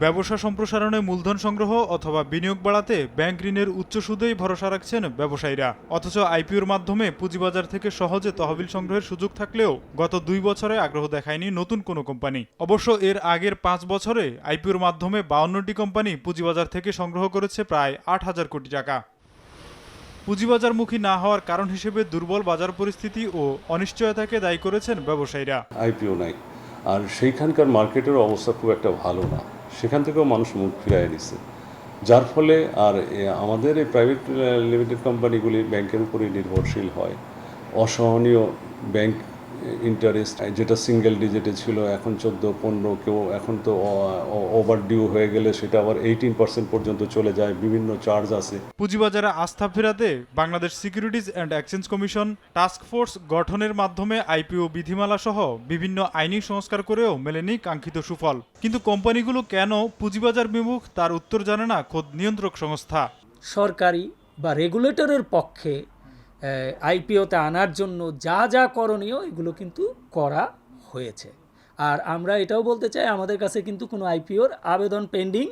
ব্যবসা সম্প্রসারণে মূলধন সংগ্রহ অথবা বিনিয়োগ বাড়াতে ব্যাংক ঋণের উচ্চ সুদেই ভরসা রাখছেন ব্যবসায়ীরা। অথচ আইপিওর মাধ্যমে পুঁজিবাজার থেকে সহজে তহবিল সংগ্রহের সুযোগ থাকলেও গত 2 বছরে আগ্রহ দেখায়নি নতুন কোনো কোম্পানি। অবশ্য এর আগের 5 বছরে আইপিওর মাধ্যমে 52টি কোম্পানি পুঁজিবাজার থেকে সংগ্রহ করেছে প্রায় 8,000 কোটি টাকা। পুঁজিবাজারমুখী না হওয়ার কারণ হিসেবে দুর্বল বাজার পরিস্থিতি ও অনিশ্চয়তাকে দায়ী করেছেন ব্যবসায়ীরা। আইপিও নাই, আর সেইখানকার মার্কেটের অবস্থা খুব একটা ভালো না, সেখান থেকেও মানুষ মুখ ফিরিয়ে নিচ্ছে, যার ফলে আর আমাদের এই প্রাইভেট লিমিটেড কোম্পানিগুলি ব্যাংকের উপরেই নির্ভরশীল হয়। অসহনীয় ব্যাংক ইন্টারেস্ট, যেটা সিঙ্গেল ডিজিটে ছিল এখন 14-15, কেউ এখন তো ওভার ডিউ হয়ে গেলে সেটা আবার 18% পর্যন্ত চলে যায়, বিভিন্ন চার্জ আছে। পুঁজিবাজারে আস্থা ফেরাতে Bangladesh securities and exchange commission task force গঠনের মাধ্যমে আইপিও বিধিমালা সহ বিভিন্ন আইনি সংস্কার করেও মেলেনি কাঙ্ক্ষিত সুফল। কিন্তু কোম্পানিগুলো কেন পুঁজিবাজার বিমুখ তার উত্তর জানে না খোদ নিয়ন্ত্রক সংস্থা। সরকারি বা রেগুলেটরের পক্ষে আইপিওতে আনার জন্য যা যা করণীয় এগুলো কিন্তু করা হয়েছে। আর আমরা এটাও বলতে চাই, আমাদের কাছে কিন্তু কোনো আইপিওর আবেদন পেন্ডিং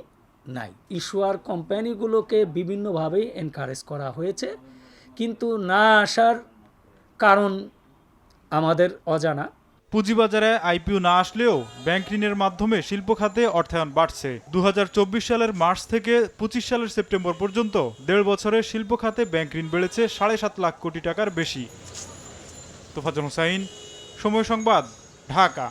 নাই। ইস্যুয়ার কোম্পানিগুলোকে বিভিন্নভাবেই এনকারেজ করা হয়েছে, কিন্তু না আসার কারণ আমাদের অজানা। পুঁজিবাজারে আইপিও না আসলেও ব্যাংক ঋণের মাধ্যমে শিল্প খাতে অর্থায়ন বাড়ছে। 2024 সালের মার্চ থেকে 25 সালের সেপ্টেম্বর পর্যন্ত 1.5 বছরে শিল্প খাতে ব্যাংক ঋণ বেড়েছে 7.5 লাখ কোটি টাকার বেশি। তোফাজ্জল হোসাইন, সময় সংবাদ, ঢাকা।